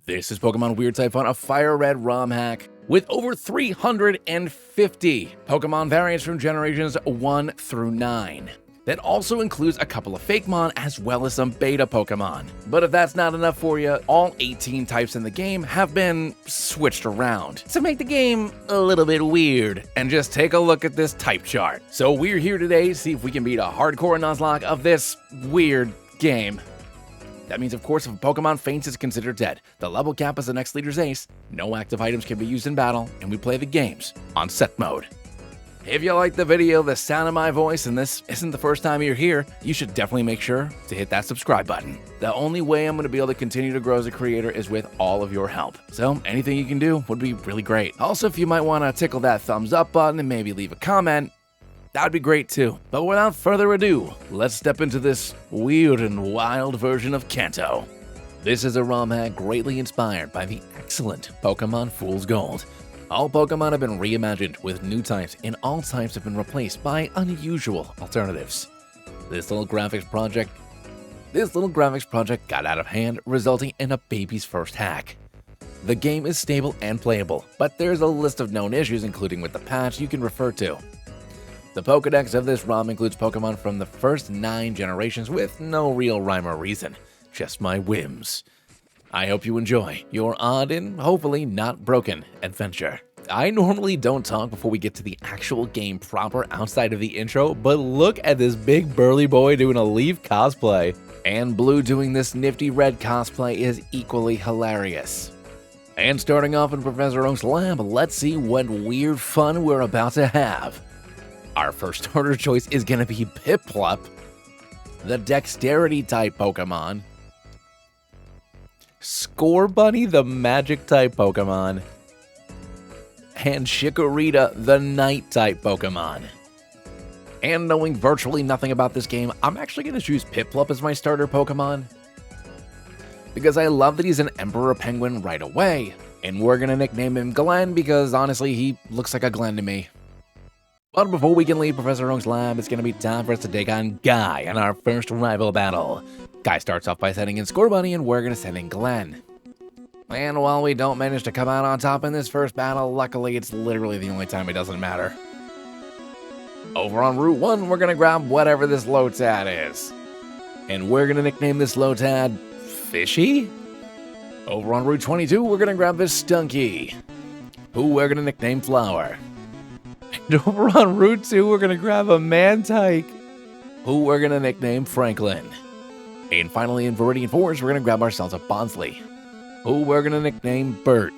This is Pokemon Weird Type Fun, a Fire Red ROM hack with over 350 Pokemon variants from generations 1 through 9. That also includes a couple of Fakemon as well as some beta Pokemon. But if that's not enough for you, all 18 types in the game have been switched around to make the game a little bit weird. And just take a look at this type chart. So we're here today to see if we can beat a hardcore Nuzlocke of this weird game. That means, of course, if a Pokemonn Faints, is considered dead. The level cap is the next leader's ace, no active items can be used in battle, and we play the games on set mode. If you like the video, the sound of my voice, and this isn't the first time you're here, you should definitely make sure to hit that subscribe button. The only way I'm going to be able to continue to grow as a creator is with all of your help. So anything you can do would be really great. Also, if you might want to tickle that thumbs up button and maybe leave a comment, that would be great too. But without further ado, let's step into this weird and wild version of Kanto. This is a ROM hack greatly inspired by the excellent Pokemon Fool's Gold. All Pokemon have been reimagined with new types, and all types have been replaced by unusual alternatives. This little graphics project got out of hand, resulting in a baby's first hack. The game is stable and playable, but there's a list of known issues, including with the patch, you can refer to. The Pokedex of this ROM includes Pokemon from the first 9 generations with no real rhyme or reason, just my whims. I hope you enjoy your odd and hopefully not broken adventure. I normally don't talk before we get to the actual game proper outside of the intro, but look at this big burly boy doing a Leaf cosplay. And Blue doing this nifty red cosplay is equally hilarious. And starting off in Professor Oak's lab, let's see what weird fun we're about to have. Our first starter choice is going to be Piplup, the Dexterity type Pokemon, Scorbunny, the Magic type Pokemon, and Chikorita, the Night type Pokemon. And knowing virtually nothing about this game, I'm actually going to choose Piplup as my starter Pokemon, because I love that he's an Emperor Penguin right away, and we're going to nickname him Glenn because honestly he looks like a Glenn to me. But before we can leave Professor Oak's lab, it's going to be time for us to take on Guy in our first rival battle. Guy starts off by sending in Scorbunny, and we're going to send in Glenn. And while we don't manage to come out on top in this first battle, luckily it's literally the only time it doesn't matter. Over on Route 1, we're going to grab whatever this Lotad is. And we're going to nickname this Lotad Fishy? Over on Route 22, we're going to grab this Stunky, who we're going to nickname Flower. And over on Route 2, we're going to grab a Mantike, who we're going to nickname Franklin. And finally, in Viridian Forest, we're going to grab ourselves a Bonsley, who we're going to nickname Bert.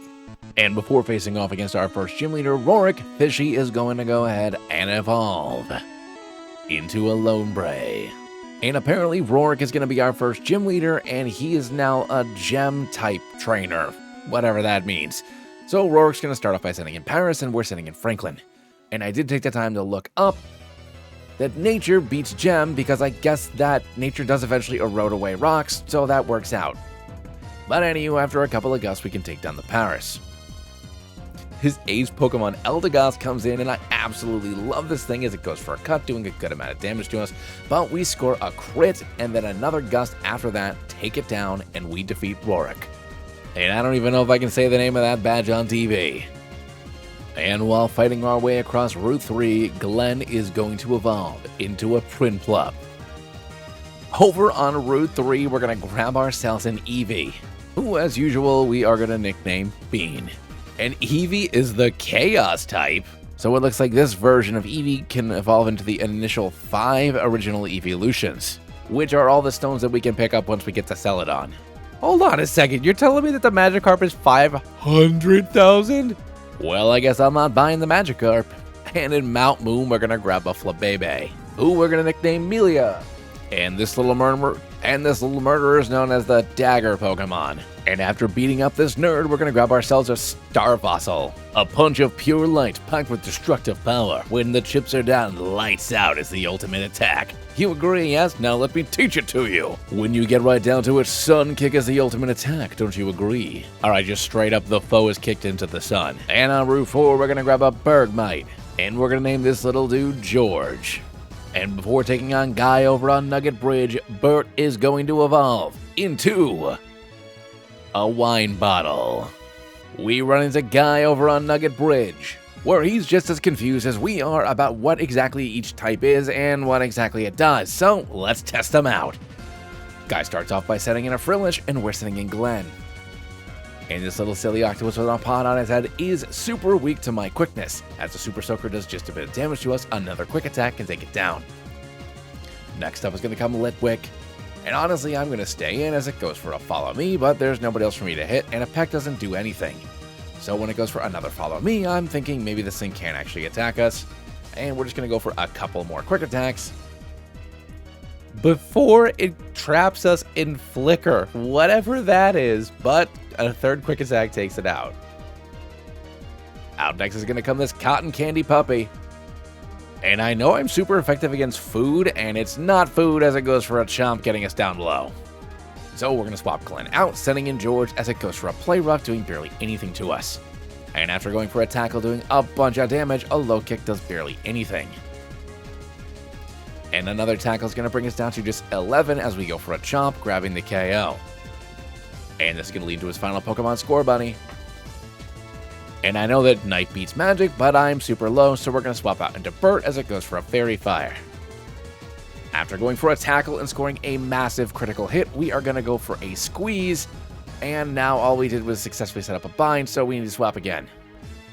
And before facing off against our first gym leader, Rorik, Fishy is going to go ahead and evolve into a Lonebray. And apparently, Rorik is going to be our first gym leader, and he is now a gem-type trainer, whatever that means. So Rorik's going to start off by sending in Paris, and we're sending in Franklin. And I did take the time to look up that nature beats gem because I guess that nature does eventually erode away rocks, so that works out. But anywho, after a couple of gusts, we can take down the Paris. His ace Pokemon Eldegoss comes in, and I absolutely love this thing as it goes for a cut, doing a good amount of damage to us. But we score a crit, and then another gust after that, take it down, and we defeat Rorik. And I don't even know if I can say the name of that badge on TV. And while fighting our way across Route 3, Glenn is going to evolve into a Prinplup. Over on Route 3, we're going to grab ourselves an Eevee, who as usual we are going to nickname Bean. And Eevee is the Chaos type, so it looks like this version of Eevee can evolve into the initial 5 original evolutions, which are all the stones that we can pick up once we get to Celadon. Hold on a second, you're telling me that the Magikarp is 500,000? Well, I guess I'm not buying the Magikarp. And in Mount Moon, we're gonna grab a Flabébé, who we're gonna nickname Melia. And this little murderer is known as the Dagger Pokemon. And after beating up this nerd, we're gonna grab ourselves a Star Fossil, a punch of pure light packed with destructive power. When the chips are down, lights out is the ultimate attack. You agree, yes? Now let me teach it to you. When you get right down to it, Sun Kick is the ultimate attack, don't you agree? Alright, just straight up the foe is kicked into the sun. And on Route 4, we're gonna grab a Bergmite, and we're gonna name this little dude George. And before taking on Guy over on Nugget Bridge, Bert is going to evolve into a wine bottle. We run into Guy over on Nugget Bridge, where he's just as confused as we are about what exactly each type is and what exactly it does, so let's test them out. Guy starts off by sending in a Frillish, and we're sending in Glenn. And this little silly octopus with a pod on his head is super weak to my quickness. As the Super Soaker does just a bit of damage to us, another quick attack can take it down. Next up is going to come Litwick. And honestly, I'm going to stay in as it goes for a follow me, but there's nobody else for me to hit, and a peck doesn't do anything. So when it goes for another follow me, I'm thinking maybe this thing can't actually attack us. And we're just going to go for a couple more quick attacks before it traps us in Flicker, whatever that is, but a third quick attack takes it out. Out next is going to come this Cotton Candy Puppy. And I know I'm super effective against food, and it's not food as it goes for a chomp, getting us down low. So we're going to swap Glenn out, sending in George as it goes for a Play Rough, doing barely anything to us. And after going for a tackle doing a bunch of damage, a low kick does barely anything. And another tackle is going to bring us down to just 11 as we go for a chomp, grabbing the KO. And this is going to lead to his final Pokemon Score Bunny. And I know that Night beats Magic, but I'm super low, so we're going to swap out into Burt as it goes for a Fairy Fire. After going for a tackle and scoring a massive critical hit, we are going to go for a Squeeze. And now all we did was successfully set up a bind, so we need to swap again.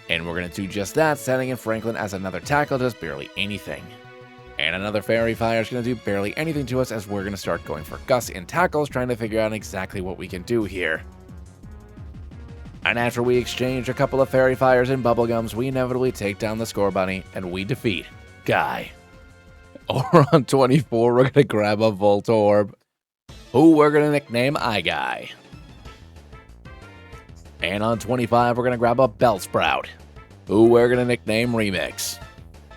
And we're going to do just that, sending in Franklin as another tackle does barely anything. And another Fairy Fire is going to do barely anything to us as we're going to start going for Gus in tackles, trying to figure out exactly what we can do here. And after we exchange a couple of Fairy Fires and Bubblegums, we inevitably take down the Score Bunny, and we defeat Guy. Over on 24, we're going to grab a Voltorb, who we're going to nickname iGuy. And on 25, we're going to grab a Bellsprout, who we're going to nickname Remix.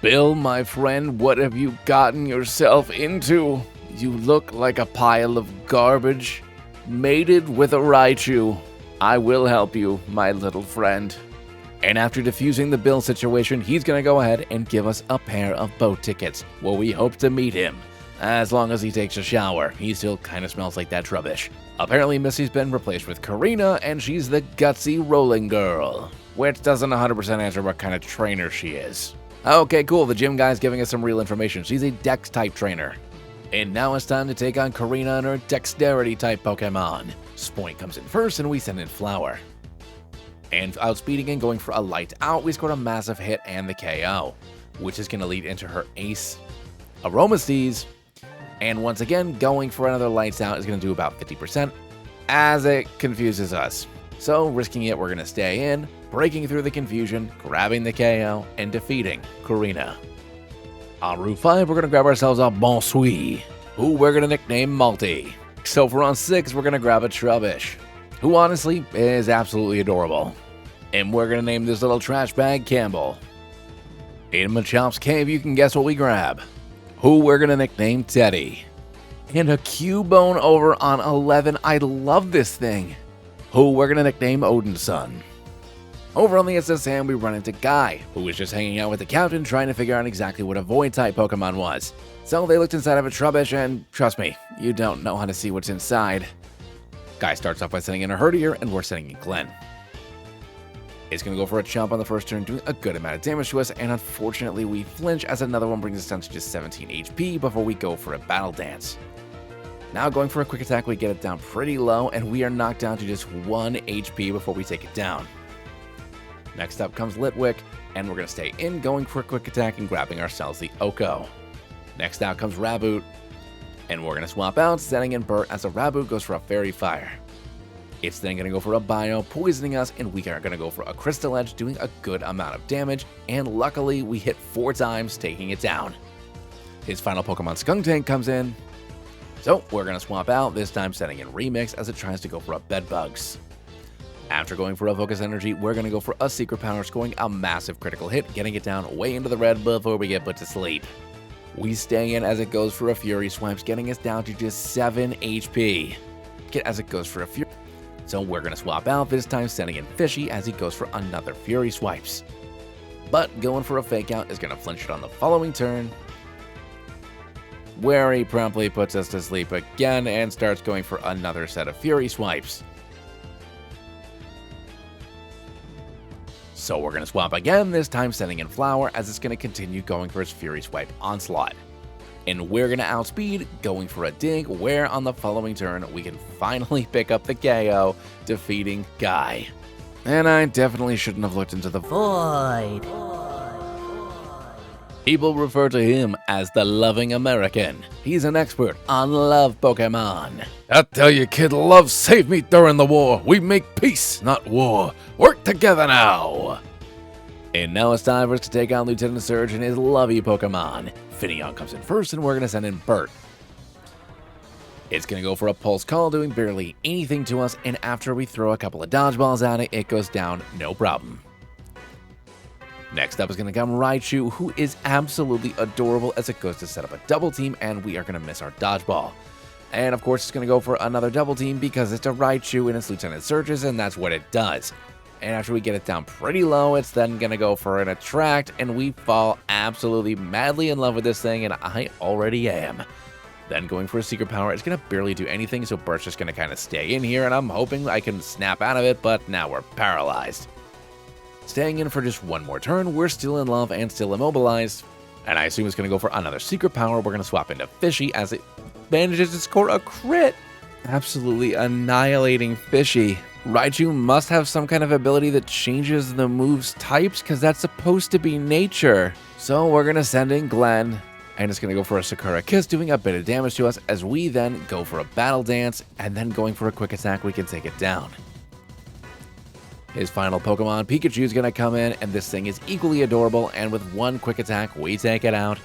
Bill, my friend, what have you gotten yourself into? You look like a pile of garbage, mated with a Raichu. I will help you, my little friend. And after defusing the Bill situation, he's going to go ahead and give us a pair of boat tickets, where we hope to meet him. As long as he takes a shower, he still kind of smells like that rubbish. Apparently Missy's been replaced with Korrina, and she's the gutsy rolling girl, which doesn't 100% answer what kind of trainer she is. Okay, cool, the gym guy's giving us some real information. She's a Dex-type trainer. And now it's time to take on Korrina and her Dexterity-type Pokemon. Spoink comes in first, and we send in Flower. And outspeeding and going for a Light Out, we scored a massive hit and the KO, which is going to lead into her Ace Aromasties. And once again, going for another Lights Out is going to do about 50%, as it confuses us. So, risking it, we're going to stay in, breaking through the confusion, grabbing the KO, and defeating Korrina. On Route 5, we're going to grab ourselves a Bonsui, who we're going to nickname Malty. So for on 6, we're going to grab a Trubbish, who honestly is absolutely adorable. And we're going to name this little trash bag Campbell. In Machomp's cave, you can guess what we grab, who we're going to nickname Teddy. And a Cubone over on 11, I love this thing, who we're going to nickname Odin's son. Over on the SSM, we run into Guy, who was just hanging out with the captain trying to figure out exactly what a Void-type Pokemon was. So they looked inside of a Trubbish, and trust me, you don't know how to see what's inside. Guy starts off by sending in a Herdier, and we're sending in Glenn. It's going to go for a Chomp on the first turn, doing a good amount of damage to us, and unfortunately we flinch as another one brings us down to just 17 HP before we go for a Battle Dance. Now going for a quick attack, we get it down pretty low, and we are knocked down to just 1 HP before we take it down. Next up comes Litwick, and we're going to stay in, going for a quick attack and grabbing ourselves the Oko. Next out comes Raboot, and we're going to swap out, sending in Burt as a Raboot goes for a Fairy Fire. It's then going to go for a Bio, poisoning us, and we are going to go for a Crystal Edge, doing a good amount of damage, and luckily we hit 4 times, taking it down. His final Pokemon Skuntank comes in, so we're going to swap out, this time setting in Remix as it tries to go for a Bedbugs. After going for a Focus Energy, we're going to go for a Secret Power, scoring a massive critical hit, getting it down way into the red before we get put to sleep. We stay in as it goes for a Fury Swipes, getting us down to just 7 HP. As it goes for a Fury. So we're going to swap out, this time sending in Fishy as he goes for another Fury Swipes. But going for a Fake Out is going to flinch it on the following turn, where he promptly puts us to sleep again and starts going for another set of Fury Swipes. So we're going to swap again, this time sending in Flower as it's going to continue going for its Fury Swipe Onslaught. And we're going to outspeed, going for a dig, where on the following turn we can finally pick up the KO, defeating Guy. And I definitely shouldn't have looked into the void. People refer to him as the loving American. He's an expert on love Pokemon. I tell you, kid, love saved me during the war. We make peace, not war. Work together now. And now it's time for us to take on Lieutenant Surge and his lovey Pokemon. Finneon comes in first, and we're going to send in Bert. It's going to go for a Pulse Call, doing barely anything to us, and after we throw a couple of dodgeballs at it, it goes down, no problem. Next up is going to come Raichu, who is absolutely adorable as it goes to set up a double team, and we are going to miss our dodgeball. And of course, it's going to go for another double team because it's a Raichu and it's Lieutenant Surge's, and that's what it does. And after we get it down pretty low, it's then going to go for an Attract, and we fall absolutely madly in love with this thing, and I already am. Then going for a Secret Power, it's going to barely do anything, so Bert's just going to kind of stay in here, and I'm hoping I can snap out of it, but now we're paralyzed. Staying in for just one more turn, we're still in love and still immobilized, and I assume it's going to go for another Secret Power. We're going to swap into Fishy as it manages to score a crit. Absolutely annihilating Fishy. Raichu must have some kind of ability that changes the move's types, because that's supposed to be nature. So we're going to send in Glenn, and it's going to go for a Sakura Kiss, doing a bit of damage to us as we then go for a Battle Dance, and then going for a Quick Attack, we can take it down. His final Pokemon, Pikachu, is going to come in, and this thing is equally adorable, and with one Quick Attack, we take it out,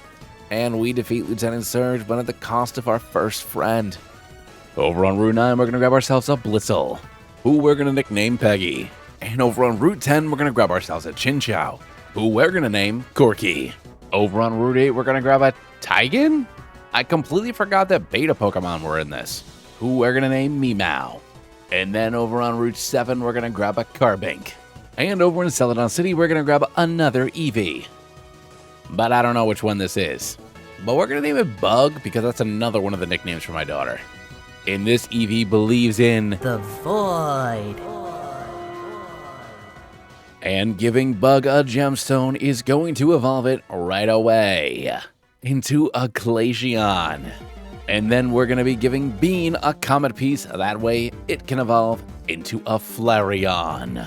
and we defeat Lieutenant Surge, but at the cost of our first friend. Over on Route 9, we're going to grab ourselves a Blitzel, who we're going to nickname Peggy. And over on Route 10, we're going to grab ourselves a Chinchou, who we're going to name Corky. Over on Route 8, we're going to grab a Taigen? I completely forgot that beta Pokemon were in this, who we're going to name Meow. And then over on Route 7, we're going to grab a Carbink. And over in Celadon City, we're going to grab another Eevee. But I don't know which one this is. But we're going to name it Bug, because that's another one of the nicknames for my daughter. And this Eevee believes in the void. And giving Bug a gemstone is going to evolve it right away into a Glaceon. And then we're going to be giving Bean a Comet Piece, that way it can evolve into a Flareon.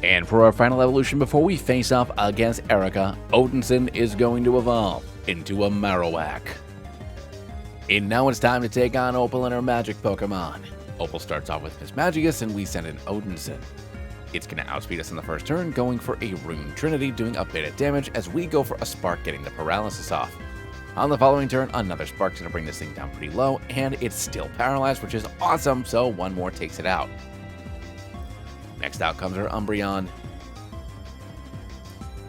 And for our final evolution before we face off against Erica, Odinson is going to evolve into a Marowak. And now it's time to take on Opal and her magic Pokemon. Opal starts off with Miss Magius, and we send in Odinson. It's going to outspeed us in the first turn, going for a Rune Trinity, doing a bit of damage as we go for a Spark, getting the paralysis off. On the following turn, another Spark's going to bring this thing down pretty low, and it's still paralyzed, which is awesome, so one more takes it out. Next out comes our Umbreon,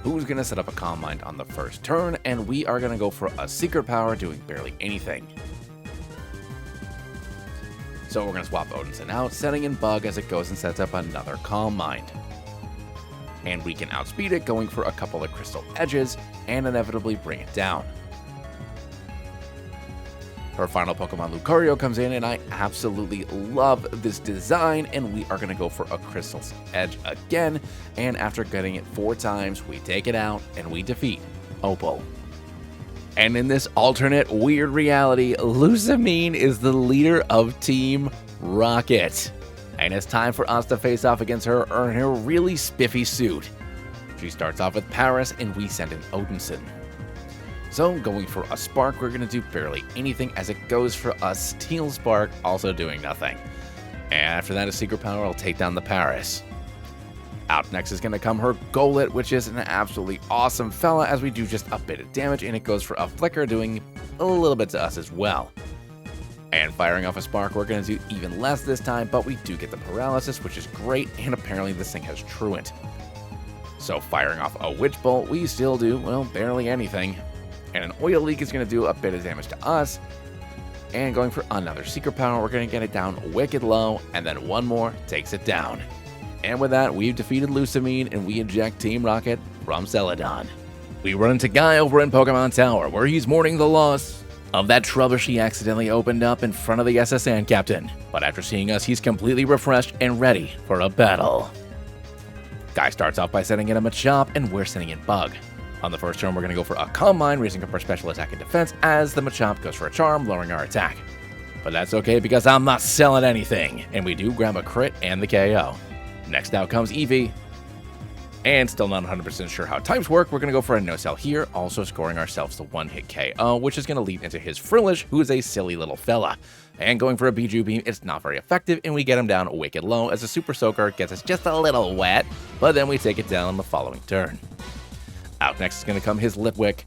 who's going to set up a Calm Mind on the first turn, and we are going to go for a Secret Power, doing barely anything. So we're going to swap Odinson out, setting in Bug as it goes and sets up another Calm Mind. And we can outspeed it, going for a couple of Crystal Edges, and inevitably bring it down. Her final Pokemon, Lucario, comes in, and I absolutely love this design, and we are going to go for a Crystal's Edge again, and after getting it 4 times, we take it out, and we defeat Opal. And in this alternate weird reality, Lucine is the leader of Team Rocket, and it's time for us to face off against her in her really spiffy suit. She starts off with Paris, and we send in Odinson. So, going for a Spark, we're going to do barely anything as it goes for a Steel Spark, also doing nothing. And after that, a Secret Power will take down the Paris. Out next is going to come her Golett, which is an absolutely awesome fella as we do just a bit of damage, and it goes for a Flicker, doing a little bit to us as well. And firing off a Spark, we're going to do even less this time, but we do get the Paralysis, which is great, and apparently this thing has Truant. So firing off a Witch Bolt, we still do, well, barely anything. And an Oil Leak is going to do a bit of damage to us. And going for another Secret Power, we're going to get it down wicked low, and then one more takes it down. And with that, we've defeated Lucine, and we eject Team Rocket from Celadon. We run into Guy over in Pokemon Tower, where he's mourning the loss of that trouble he accidentally opened up in front of the SS Sand Captain. But after seeing us, he's completely refreshed and ready for a battle. Guy starts off by sending in a Machop, and we're sending in Bug. On the first turn, we're going to go for a Calm Mind, raising up our special attack and defense, as the Machop goes for a Charm, lowering our attack. But that's okay because I'm not selling anything, and we do grab a crit and the KO. Next out comes Eevee. And still not 100% sure how types work, we're going to go for a no-sell here, also scoring ourselves the one-hit KO, which is going to lead into his Frillish, who is a silly little fella. And going for a Bijou Beam, it's not very effective, and we get him down wicked low as a Super Soaker gets us just a little wet, but then we take it down on the following turn. Out next is going to come his Lipwick,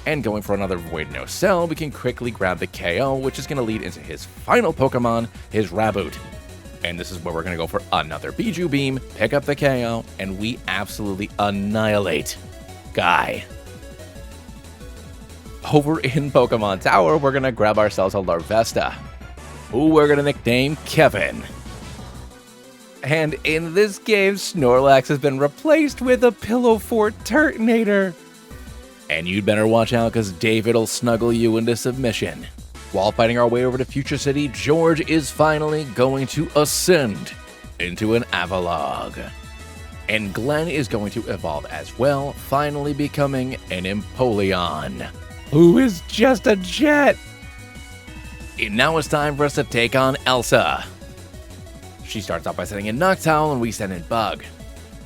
and going for another Void no-sell, we can quickly grab the KO, which is going to lead into his final Pokemon, his Raboot. And this is where we're going to go for another Bijou Beam, pick up the KO, and we absolutely annihilate Guy. Over in Pokemon Tower, we're going to grab ourselves a Larvesta, who we're going to nickname Kevin. And in this game, Snorlax has been replaced with a Pillow Fort Turtonator. And you'd better watch out because David'll snuggle you into submission. While fighting our way over to Future City, George is finally going to ascend into an Avalugg. And Glenn is going to evolve as well, finally becoming an Empoleon, who is just a jet. And now it's time for us to take on Elsa. She starts off by sending in Noctowl, and we send in Bug.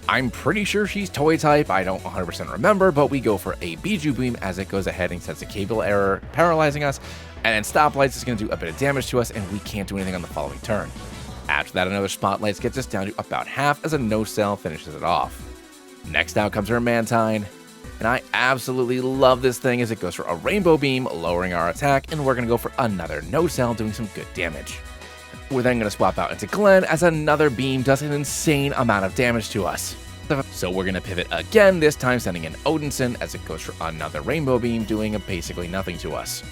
I'm pretty sure she's Toy type, I don't 100% remember, but we go for a Bijou Beam as it goes ahead and sets a cable error, paralyzing us, and then Stoplights is going to do a bit of damage to us, and we can't do anything on the following turn. After that, another Spotlights gets us down to about half as a no-sell finishes it off. Next out comes her Mantine, and I absolutely love this thing as it goes for a Rainbow Beam, lowering our attack, and we're going to go for another no-sell, doing some good damage. We're then going to swap out into Glenn as another beam does an insane amount of damage to us. So we're going to pivot again, this time sending in Odinson as it goes for another Rainbow Beam, doing basically nothing to us.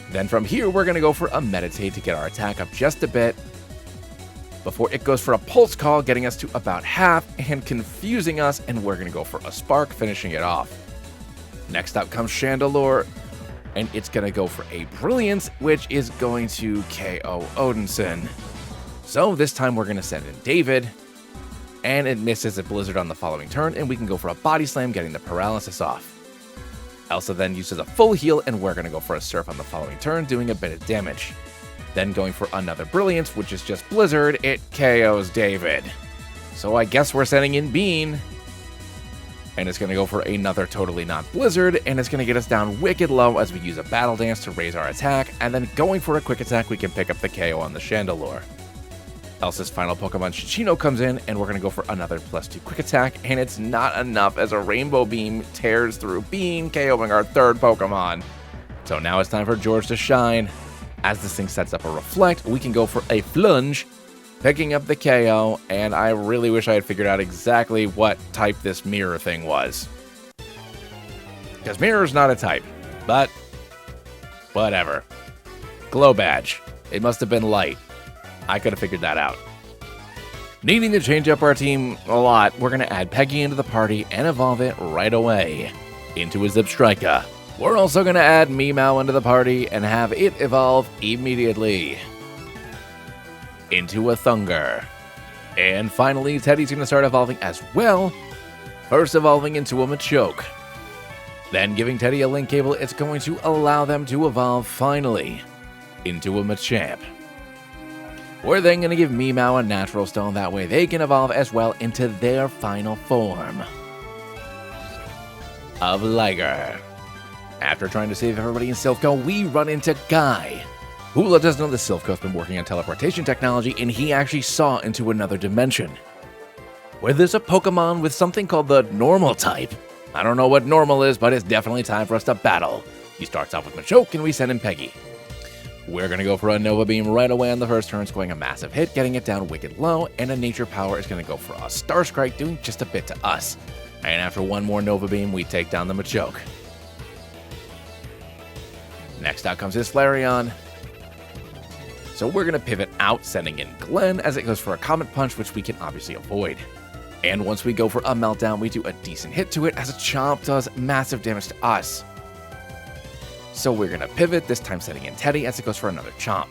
Then from here, we're going to go for a Meditate to get our attack up just a bit, before it goes for a Pulse Call, getting us to about half and confusing us, and we're going to go for a Spark, finishing it off. Next up comes Chandelure, and it's going to go for a Brilliance, which is going to KO Odinson. So this time we're going to send in David, and it misses a Blizzard on the following turn, and we can go for a Body Slam, getting the paralysis off. Elsa then uses a full heal, and we're going to go for a Surf on the following turn, doing a bit of damage. Then going for another Brilliance, which is just Blizzard, it KOs David. So I guess we're sending in Bean. And it's going to go for another totally not Blizzard, and it's going to get us down wicked low as we use a Battle Dance to raise our attack, and then going for a quick attack, we can pick up the KO on the Chandelure. Elsa's final Pokemon, Chichino, comes in, and we're going to go for another +2 quick attack, and it's not enough as a Rainbow Beam tears through Bean, KOing our third Pokemon. So now it's time for George to shine. As this thing sets up a Reflect, we can go for a Flunge, picking up the KO, and I really wish I had figured out exactly what type this mirror thing was. Because mirror's not a type, but whatever. Glow Badge. It must have been light. I could have figured that out. Needing to change up our team a lot, we're going to add Peggy into the party and evolve it right away into a Zipstrika. We're also going to add Meow into the party and have it evolve immediately into a Thunger. And finally, Teddy's going to start evolving as well, first evolving into a Machoke. Then giving Teddy a link cable, it's going to allow them to evolve finally into a Machamp. We're then going to give Meow a Natural Stone, that way they can evolve as well into their final form of Liger. After trying to save everybody in Silph Co, we run into Guy, who let us know that Silph Co's been working on teleportation technology, and he actually saw into another dimension, where there's a Pokemon with something called the Normal type. I don't know what Normal is, but it's definitely time for us to battle. He starts off with Machoke, and we send in Peggy. We're going to go for a Nova Beam right away on the first turn, scoring a massive hit, getting it down wicked low, and a Nature Power is going to go for a Starscrite, doing just a bit to us. And after one more Nova Beam, we take down the Machoke. Next out comes his Flareon. So we're going to pivot out, sending in Glenn as it goes for a Comet Punch, which we can obviously avoid. And once we go for a Meltdown, we do a decent hit to it as a Chomp does massive damage to us. So we're going to pivot, this time sending in Teddy as it goes for another Chomp.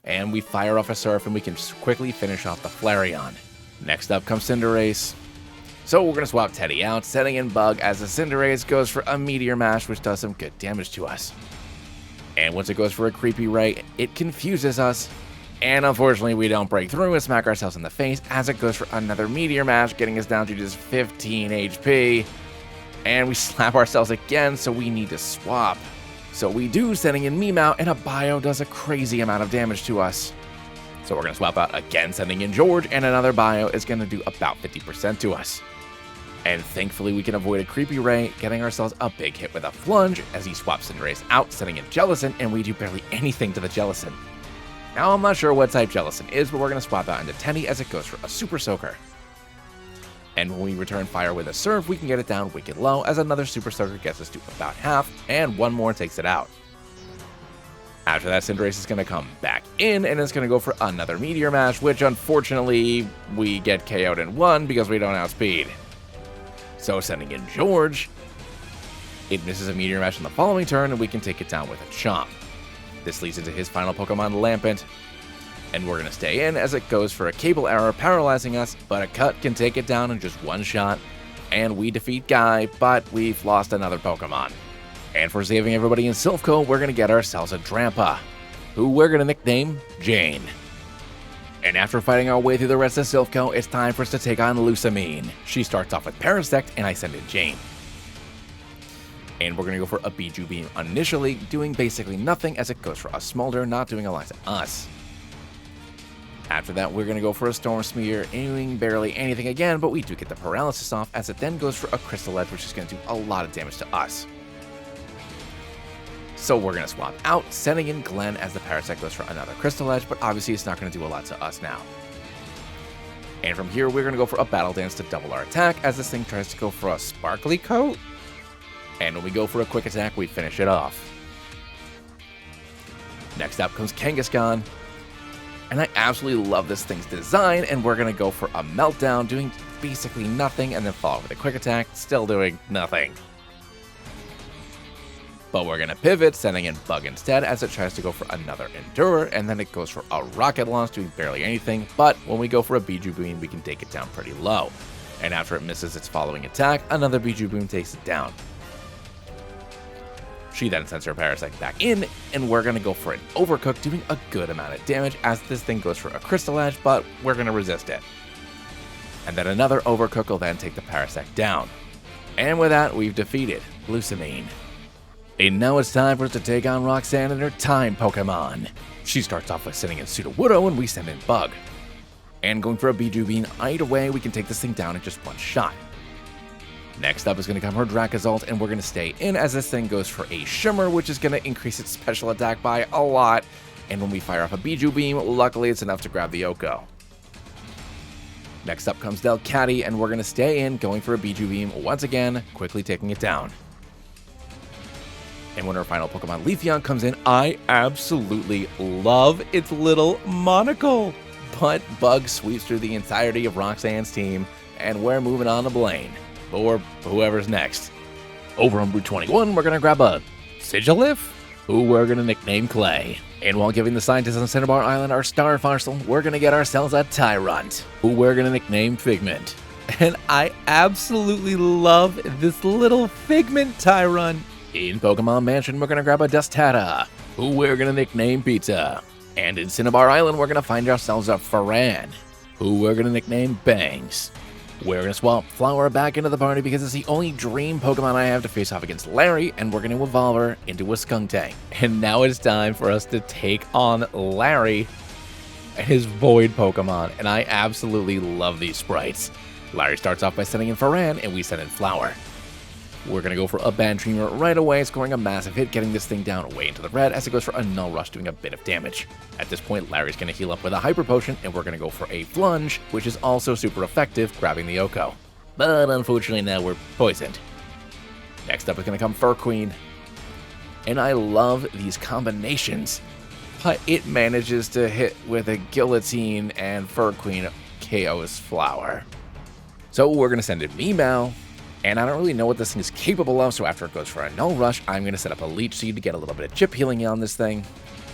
And we fire off a Surf, and we can just quickly finish off the Flareon. Next up comes Cinderace. So we're going to swap Teddy out, setting in Bug as the Cinderace goes for a Meteor Mash, which does some good damage to us. And once it goes for a Creepy Ray, it confuses us. And unfortunately, we don't break through and smack ourselves in the face as it goes for another Meteor Mash, getting us down to just 15 HP. And we slap ourselves again, so we need to swap. So we do, sending in Meow, and a Bio does a crazy amount of damage to us. So we're going to swap out again, sending in George, and another Bio is going to do about 50% to us. And thankfully, we can avoid a Creepy Ray, getting ourselves a big hit with a Flunge as he swaps Cinderace out, sending in Jellicent, and we do barely anything to the Jellicent. Now, I'm not sure what type Jellicent is, but we're going to swap out into Teddy as it goes for a Super Soaker. And when we return fire with a Surf, we can get it down wicked low as another Super Soaker gets us to about half, and one more takes it out. After that, Cinderace is going to come back in, and it's going to go for another Meteor Mash, which unfortunately, we get KO'd in one because we don't outspeed. So sending in George, it misses a Meteor Mash on the following turn, and we can take it down with a Chomp. This leads into his final Pokemon, Lampent, and we're going to stay in as it goes for a Cable Arrow, paralyzing us, but a Cut can take it down in just one shot, and we defeat Guy, but we've lost another Pokemon. And for saving everybody in Silph Co, we're going to get ourselves a Drampa, who we're going to nickname Jane. And after fighting our way through the rest of Silph Co, it's time for us to take on Lucine. She starts off with Parasect, and I send in Jane. And we're going to go for a Bijou Beam initially, doing basically nothing as it goes for a Smolder, not doing a lot to us. After that, we're going to go for a Storm Smear, doing barely anything again, but we do get the Paralysis off as it then goes for a Crystal Edge, which is going to do a lot of damage to us. So we're going to swap out, sending in Glenn as the Parasect goes for another Crystal Edge, but obviously it's not going to do a lot to us now. And from here, we're going to go for a Battle Dance to double our attack as this thing tries to go for a Sparkly Coat. And when we go for a Quick Attack, we finish it off. Next up comes Kangaskhan. And I absolutely love this thing's design, and we're going to go for a Meltdown, doing basically nothing, and then follow with a Quick Attack, still doing nothing. But we're going to pivot, sending in Bug instead as it tries to go for another Endurer, and then it goes for a Rocket Launch, doing barely anything, but when we go for a Bijou Beam, we can take it down pretty low. And after it misses its following attack, another Bijou Beam takes it down. She then sends her Parasect back in, and we're going to go for an Overcook, doing a good amount of damage as this thing goes for a Crystal Edge, but we're going to resist it. And then another Overcook will then take the Parasect down. And with that, we've defeated Lucine. And now it's time for us to take on Roxanne and her Time Pokemon. She starts off with sending in Sudowoodo, and we send in Bug. And going for a Bijou Beam, either way, we can take this thing down in just one shot. Next up is going to come her Drakazalt, and we're going to stay in as this thing goes for a Shimmer, which is going to increase its special attack by a lot. And when we fire off a Bijou Beam, luckily it's enough to grab the Oko. Next up comes Delcatty, and we're going to stay in, going for a Bijou Beam once again, quickly taking it down. And when our final Pokemon Leafeon comes in, I absolutely love its little monocle. But Bug sweeps through the entirety of Roxanne's team, and we're moving on to Blaine. Or whoever's next. Over on Route 21, we're going to grab a Sigilyph, who we're going to nickname Clay. And while giving the scientists on Cinnabar Island our star fossil, we're going to get ourselves a Tyrunt, who we're going to nickname Figment. And I absolutely love this little Figment Tyrunt. In Pokemon Mansion, we're going to grab a Dustata, who we're going to nickname Pizza. And in Cinnabar Island, we're going to find ourselves a Faran, who we're going to nickname Bangs. We're going to swap Flower back into the party because it's the only dream Pokemon I have to face off against Larry, and we're going to evolve her into a Skuntank. And now it's time for us to take on Larry and his Void Pokemon, and I absolutely love these sprites. Larry starts off by sending in Faran, and we send in Flower. We're going to go for a Bandreamer right away, scoring a massive hit, getting this thing down way into the red as it goes for a Null Rush, doing a bit of damage. At this point, Larry's going to heal up with a Hyper Potion, and we're going to go for a Flunge, which is also super effective, grabbing the Oko. But unfortunately now we're poisoned. Next up is going to come Fur Queen. And I love these combinations, but it manages to hit with a Guillotine, and Fur Queen KOs Flower. So we're going to send in Meow. And I don't really know what this thing is capable of, so after it goes for a Null Rush, I'm going to set up a Leech Seed to get a little bit of chip healing on this thing.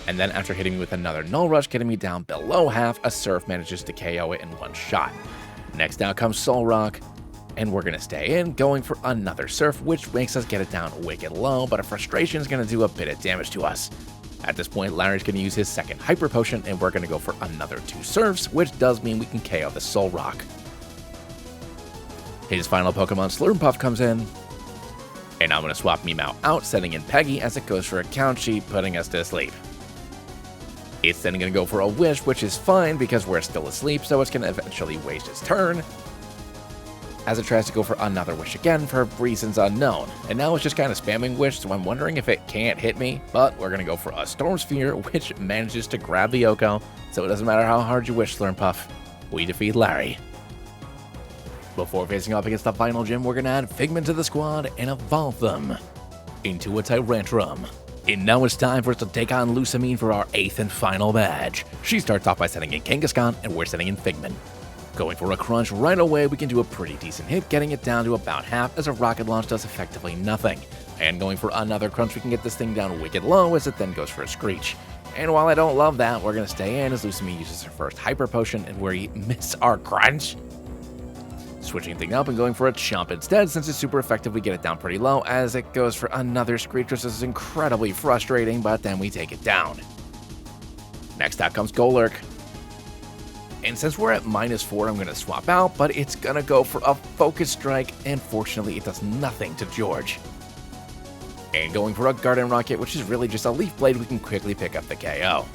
And then after hitting me with another Null Rush, getting me down below half, a Surf manages to KO it in one shot. Next out comes Solrock, and we're going to stay in, going for another Surf, which makes us get it down wicked low, but a Frustration is going to do a bit of damage to us. At this point, Larry's going to use his second Hyper Potion, and we're going to go for another 2 Surfs, which does mean we can KO the Soul Rock. His final Pokemon, Slurpuff, comes in, and I'm going to swap Meowth out, sending in Peggy as it goes for a Count Sheet, putting us to sleep. It's then going to go for a Wish, which is fine because we're still asleep, so it's going to eventually waste its turn, as it tries to go for another Wish again for reasons unknown. And now it's just kind of spamming Wish, so I'm wondering if it can't hit me, but we're going to go for a Storm Sphere, which manages to grab the Yoko, so it doesn't matter how hard you wish, Slurpuff. We defeat Larry. Before facing off against the final gym, we're going to add Figment to the squad and evolve them into a Tyrantrum. And now it's time for us to take on Lucine for our 8th and final badge. She starts off by sending in Kangaskhan, and we're sending in Figment. Going for a Crunch right away, we can do a pretty decent hit, getting it down to about half as a Rocket Launch does effectively nothing. And going for another Crunch, we can get this thing down wicked low as it then goes for a Screech. And while I don't love that, we're going to stay in as Lucine uses her first Hyper Potion, and we miss our Crunch. Switching things up and going for a Chomp instead, since it's super effective, we get it down pretty low as it goes for another Screech, which is incredibly frustrating, but then we take it down. Next out comes Golurk. And since we're at -4, I'm going to swap out, but it's going to go for a Focus Strike, and fortunately it does nothing to George. And going for a Garden Rocket, which is really just a Leaf Blade, we can quickly pick up the KO.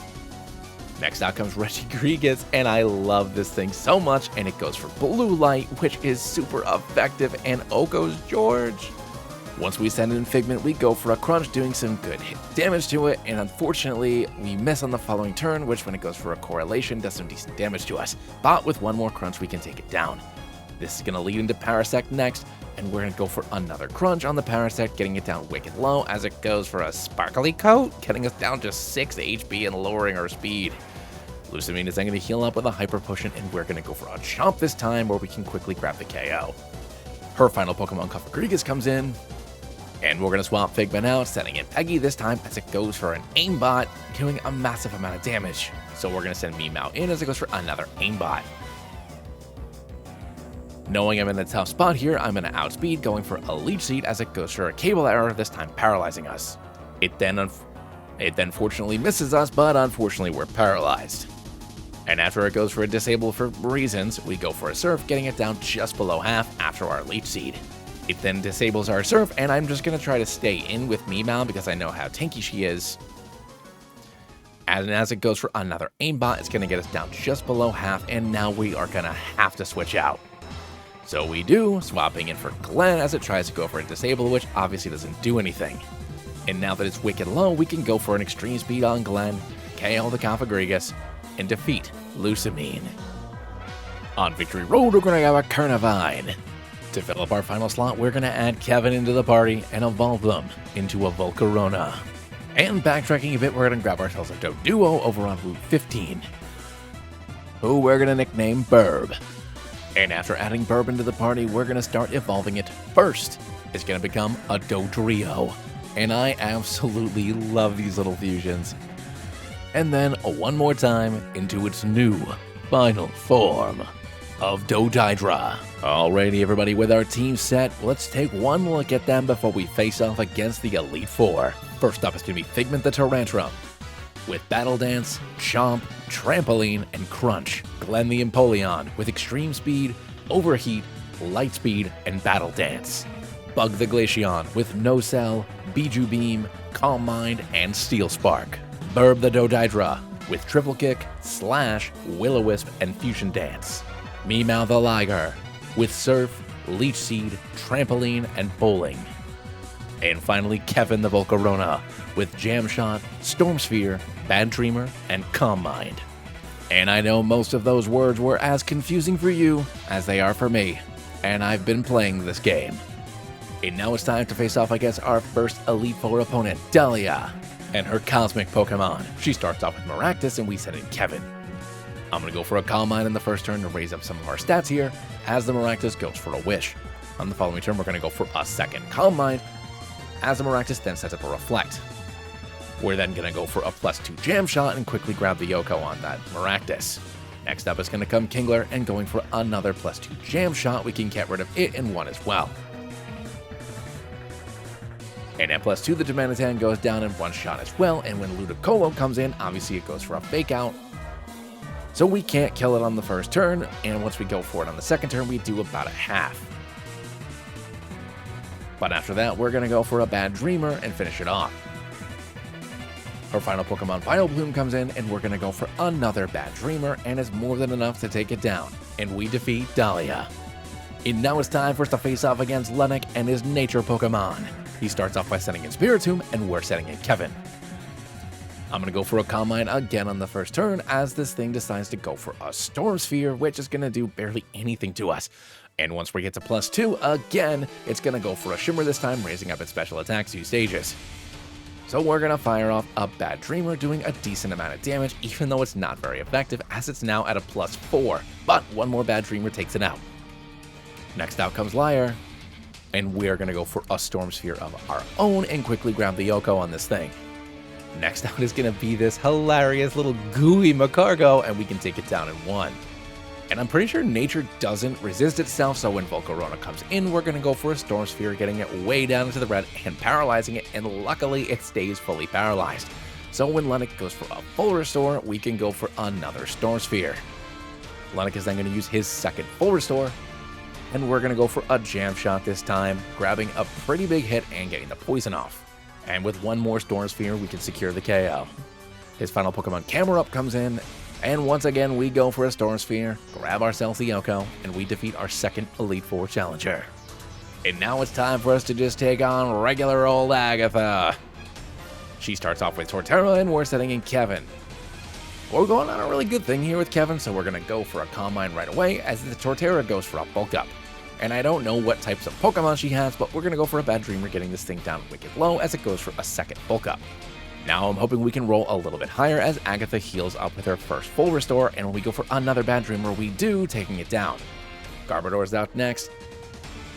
Next out comes Regigigas, and I love this thing so much, and it goes for Blue Light, which is super effective, and goes George. Once we send in Figment, we go for a Crunch, doing some good hit damage to it, and unfortunately, we miss on the following turn, which when it goes for a Correlation, does some decent damage to us. But with one more Crunch, we can take it down. This is going to lead into Parasect next, and we're going to go for another Crunch on the Parasect, getting it down wicked low as it goes for a Sparkly Coat, getting us down just 6 HP and lowering our speed. Lucine is then going to heal up with a Hyper Potion, and we're going to go for a Chomp this time, where we can quickly grab the KO. Her final Pokemon, Confronting comes in, and we're going to swap Figment out, sending in Peggy this time as it goes for an Aimbot, doing a massive amount of damage. So we're going to send Meowth in as it goes for another Aimbot. Knowing I'm in a tough spot here, I'm going to outspeed, going for a Leech Seed as it goes for a Cable Error, this time paralyzing us. It then fortunately misses us, but unfortunately we're paralyzed. And after it goes for a Disable for reasons, we go for a Surf, getting it down just below half after our Leech Seed. It then disables our Surf, and I'm just going to try to stay in with Meowth because I know how tanky she is. And as it goes for another Aimbot, it's going to get us down just below half, and now we are going to have to switch out. So we do, swapping in for Glenn as it tries to go for a Disable, which obviously doesn't do anything. And now that it's wicked low, we can go for an Extreme Speed on Glenn, KO the Confronting, and defeat Lucine. On Victory Road, we're going to have a Carnivine. To fill up our final slot, we're going to add Kevin into the party and evolve them into a Volcarona. And backtracking a bit, we're going to grab ourselves a Doduo over on Route 15, who we're going to nickname Burb. And after adding Burb into the party, we're going to start evolving it first. It's going to become a Dodrio. And I absolutely love these little fusions. And then one more time into its new final form of Dodidra. Alrighty everybody, with our team set, let's take one look at them before we face off against the Elite Four. First up is going to be Figment the Tyrantrum, with Battle Dance, Chomp, Trampoline, and Crunch. Glenn the Empoleon, with Extreme Speed, Overheat, Light Speed, and Battle Dance. Bug the Glaceon, with No Cell, Biju Beam, Calm Mind, and Steel Spark. Burb the Dodidra, with Triple Kick, Slash, Will-O-Wisp, and Fusion Dance. Meowth the Liger, with Surf, Leech Seed, Trampoline, and Bowling. And finally, Kevin the Volcarona, with Jam Shot, Storm Sphere, Bad Dreamer, and Calm Mind. And I know most of those words were as confusing for you as they are for me, and I've been playing this game. And now it's time to face off against our first Elite Four opponent, Dalia, and her Cosmic Pokemon. She starts off with Maractus, and we send in Kevin. I'm going to go for a Calm Mind in the first turn to raise up some of our stats here, as the Maractus goes for a Wish. On the following turn, we're going to go for a second Calm Mind, as the Maractus then sets up a Reflect. We're then going to go for a +2 Jam Shot and quickly grab the Yoko on that Maractus. Next up is going to come Kingler, and going for another +2 jam shot, we can get rid of it in one as well. And at +2, the Domanitan goes down in one shot as well, and when Ludicolo comes in, obviously it goes for a fake out. So we can't kill it on the first turn, and once we go for it on the second turn, we do about a half. But after that, we're going to go for a Bad Dreamer and finish it off. Our final Pokemon Vital Bloom comes in, and we're going to go for another Bad Dreamer, and it's more than enough to take it down, and we defeat Dalia. And now it's time for us to face off against Lenck and his nature Pokemon. He starts off by setting in Spiritomb, and we're setting in Kevin. I'm going to go for a Calm Mind again on the first turn, as this thing decides to go for a Storm Sphere, which is going to do barely anything to us. And once we get to +2, again, it's going to go for a Shimmer this time, raising up its special attack 2 stages. So we're going to fire off a Bad Dreamer, doing a decent amount of damage, even though it's not very effective, as it's now at a +4. But one more Bad Dreamer takes it out. Next out comes Liar, and we're going to go for a Storm Sphere of our own and quickly grab the Yoko on this thing. Next out is going to be this hilarious little gooey Macargo, and we can take it down in one. And I'm pretty sure nature doesn't resist itself, so when Volcarona comes in, we're going to go for a Storm Sphere, getting it way down into the red and paralyzing it, and luckily it stays fully paralyzed. So when Lenck goes for a full restore, we can go for another Storm Sphere. Lenck is then going to use his second full restore, and we're going to go for a Jam Shot this time, grabbing a pretty big hit and getting the poison off. And with one more Storm Sphere, we can secure the KO. His final Pokemon Camerupt comes in, and once again we go for a Storm Sphere, grab ourselves the Yoko, and we defeat our second Elite Four challenger. And now it's time for us to just take on regular old Agatha. She starts off with Torterra, and we're setting in Kevin. We're going on a really good thing here with Kevin, so we're going to go for a Calm Mind right away, as the Torterra goes for a Bulk Up. And I don't know what types of Pokemon she has, but we're going to go for a Bad Dreamer, getting this thing down wicked low as it goes for a second Bulk Up. Now I'm hoping we can roll a little bit higher as Agatha heals up with her first full restore, and when we go for another Bad Dreamer, we do, taking it down. Garbodor's out next.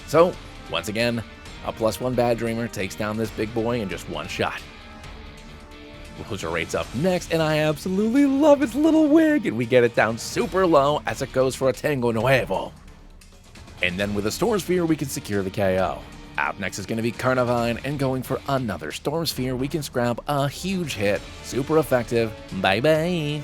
So, once again, a +1 Bad Dreamer takes down this big boy in just one shot. Roserrate's up next, and I absolutely love its little wig, and we get it down super low as it goes for a Tango Nuevo. And then with a Storm Sphere, we can secure the KO. Out next is going to be Carnivine, and going for another Storm Sphere, we can scrap a huge hit. Super effective. Bye-bye.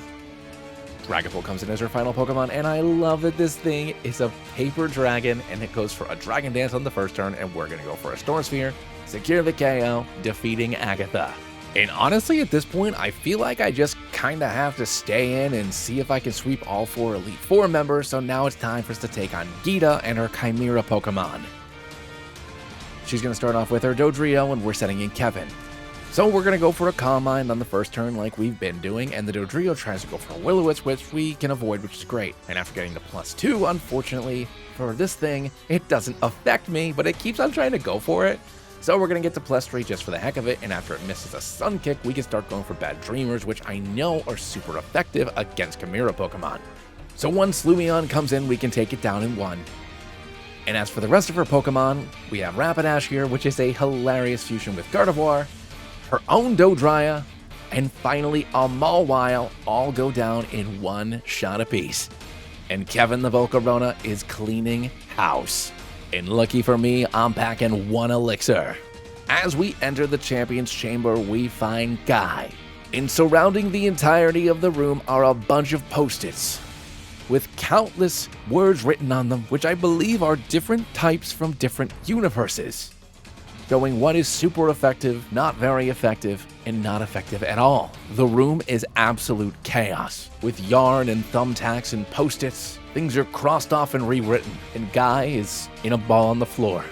Dragapult comes in as our final Pokemon, and I love that this thing is a Paper Dragon, and it goes for a Dragon Dance on the first turn, and we're going to go for a Storm Sphere, secure the KO, defeating Agatha. And honestly, at this point, I feel like I just kinda have to stay in and see if I can sweep all 4 Elite Four members, so now it's time for us to take on Geeta and her Chimera Pokemon. She's gonna start off with her Dodrio, and we're setting in Kevin. So we're gonna go for a Calm Mind on the first turn like we've been doing, and the Dodrio tries to go for a Will-O-Wisp, which we can avoid, which is great. And after getting the +2, unfortunately, for this thing, it doesn't affect me, but it keeps on trying to go for it. So we're going to get to +3 just for the heck of it, and after it misses a Sun Kick, we can start going for Bad Dreamers, which I know are super effective against Chimera Pokemon. So once Slumion comes in, we can take it down in one. And as for the rest of her Pokemon, we have Rapidash here, which is a hilarious fusion with Gardevoir, her own Dodria, and finally a Mawile, all go down in one shot apiece. And Kevin the Volcarona is cleaning house. And lucky for me, I'm packing 1 elixir. As we enter the Champion's Chamber, we find Guy. And surrounding the entirety of the room are a bunch of Post-its with countless words written on them, which I believe are different types from different universes, showing what is super effective, not very effective, and not effective at all. The room is absolute chaos, with yarn and thumbtacks and Post-its. Things are crossed off and rewritten, and Guy is in a ball on the floor,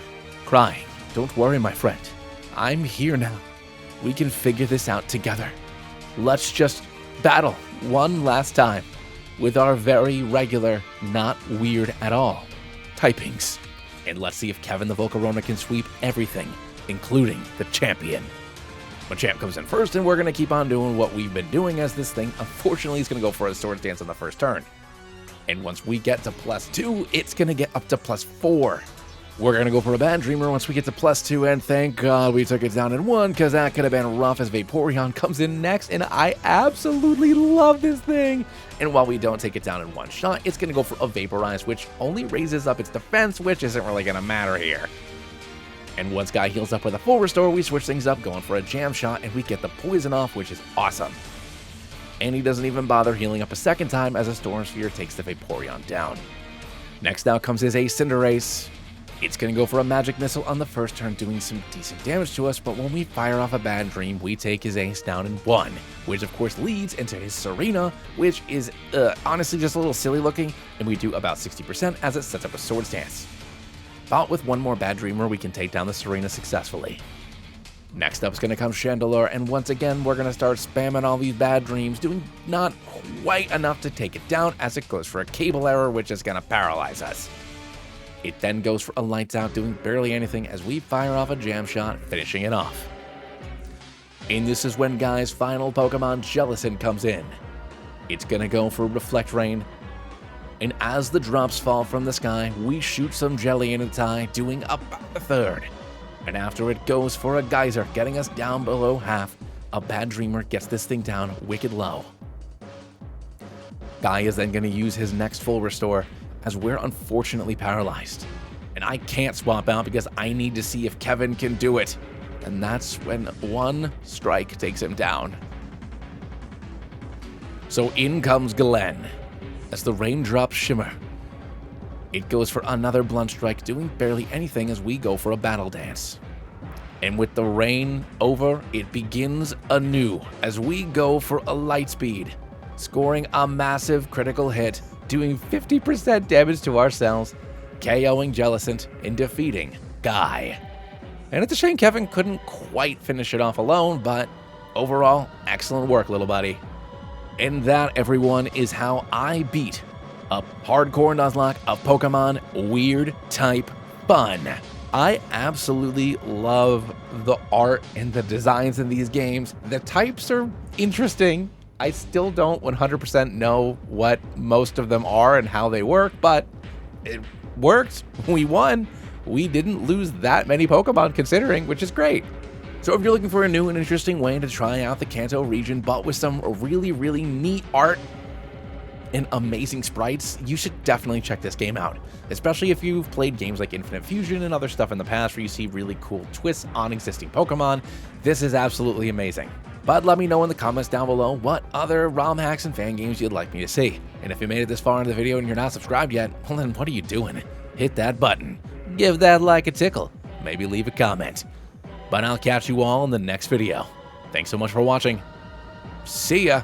crying. Don't worry, my friend. I'm here now. We can figure this out together. Let's just battle one last time with our very regular, not weird at all, typings. And let's see if Kevin the Volcarona can sweep everything, including the champion. Machamp comes in first, and we're going to keep on doing what we've been doing, as this thing, unfortunately, is going to go for a Swords Dance on the first turn. And once we get to +2, it's going to get up to +4. We're going to go for a Bad Dreamer once we get to +2, and thank God we took it down in 1, because that could have been rough as Vaporeon comes in next, and I absolutely love this thing. And while we don't take it down in one shot, it's going to go for a Vaporize, which only raises up its defense, which isn't really going to matter here. And once Guy heals up with a full restore, we switch things up, going for a Jam Shot, and we get the poison off, which is awesome. And he doesn't even bother healing up a second time as a Storm Sphere takes the Vaporeon down. Next out comes his Ace Cinderace. It's going to go for a Magic Missile on the first turn, doing some decent damage to us, but when we fire off a Bad Dream, we take his Ace down in 1, which of course leads into his Serena, which is honestly just a little silly looking, and we do about 60% as it sets up a Sword Stance. But with one more Bad Dreamer, we can take down the Serena successfully. Next up is going to come Chandelure, and once again, we're going to start spamming all these Bad Dreams, doing not quite enough to take it down as it goes for a Cable Error, which is going to paralyze us. It then goes for a Lights Out, doing barely anything as we fire off a Jam Shot, finishing it off. And this is when Guy's final Pokemon, Jellicent, comes in. It's gonna go for Reflect Rain, and as the drops fall from the sky, we shoot some jelly in its eye, doing about a third. And after it goes for a Geyser, getting us down below half, a Bad Dreamer gets this thing down wicked low. Guy is then gonna use his next full restore, as we're unfortunately paralyzed. And I can't swap out because I need to see if Kevin can do it. And that's when one strike takes him down. So in comes Glenn as the raindrops shimmer. It goes for another Blunt Strike, doing barely anything as we go for a Battle Dance. And with the rain over, it begins anew as we go for a Light Speed, scoring a massive critical hit, doing 50% damage to ourselves, KOing Jellicent and defeating Guy. And it's a shame Kevin couldn't quite finish it off alone, but overall, excellent work, little buddy. And that, everyone, is how I beat a hardcore Nuzlocke of Pokemon Weird Type Fun. I absolutely love the art and the designs in these games. The types are interesting. I still don't 100% know what most of them are and how they work, but it worked. We won. We didn't lose that many Pokemon considering, which is great. So if you're looking for a new and interesting way to try out the Kanto region, but with some really, really neat art and amazing sprites, you should definitely check this game out, especially if you've played games like Infinite Fusion and other stuff in the past where you see really cool twists on existing Pokemon. This is absolutely amazing. But let me know in the comments down below what other ROM hacks and fan games you'd like me to see. And if you made it this far into the video and you're not subscribed yet, well then what are you doing? Hit that button, give that like a tickle, maybe leave a comment. But I'll catch you all in the next video. Thanks so much for watching. See ya!